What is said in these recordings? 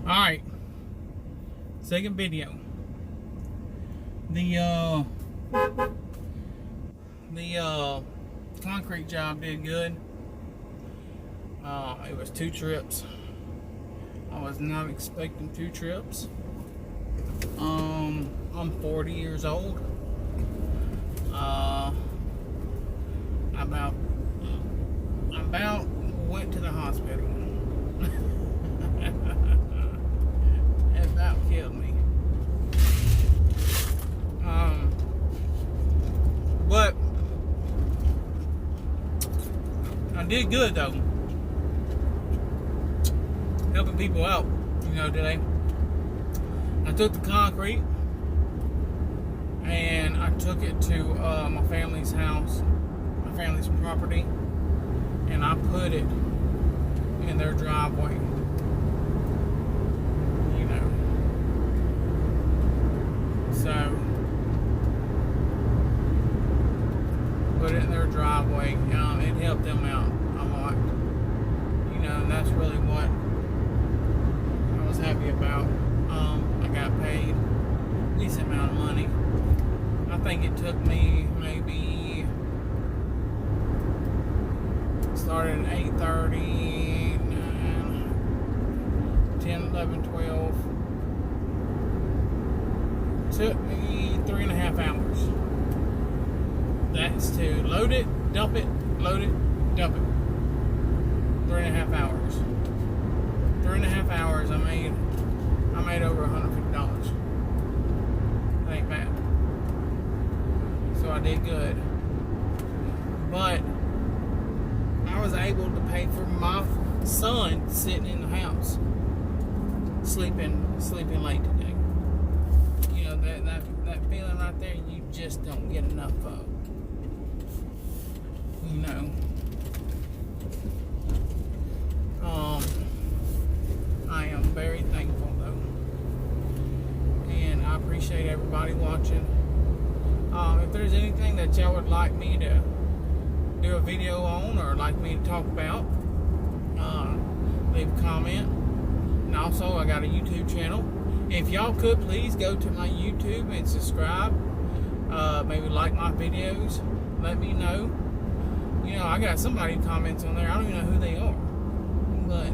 Alright. Second video. The concrete job did good. It was 2 trips. I was not expecting 2 trips. I'm 40 years old. About went to the hospital. It about killed me. But I did good though. Helping people out, today. I took the concrete and I took it to my family's house, my family's property, and I put it in their driveway. So put it in their driveway. It helped them out a lot. And that's really what I was happy about. I got paid a decent amount of money. I think it took me maybe, started at 8:30, 9, 10, 11, 12. Took me 3.5 hours. That's to load it, dump it, load it, dump it. 3.5 hours. 3.5 hours. I made over $150. That ain't bad. So I did good. But I was able to pay for my son sitting in the house, sleeping late today. That feeling right there, you just don't get enough of. I am very thankful though, and I appreciate everybody watching. If there's anything that y'all would like me to do a video on, or like me to talk about, leave a comment. And also, I got a YouTube channel. If y'all could please go to my YouTube and subscribe, maybe like my videos, let me know. I got somebody comments on there, I don't even know who they are, but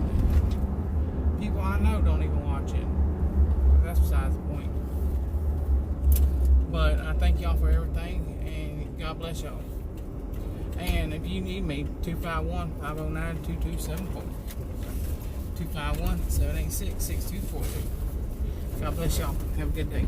people I know don't even watch it. That's besides the point. But I thank y'all for everything, and God bless y'all. And if you need me, 251-509-2274. 251-786-6242. God bless y'all. Have a good day.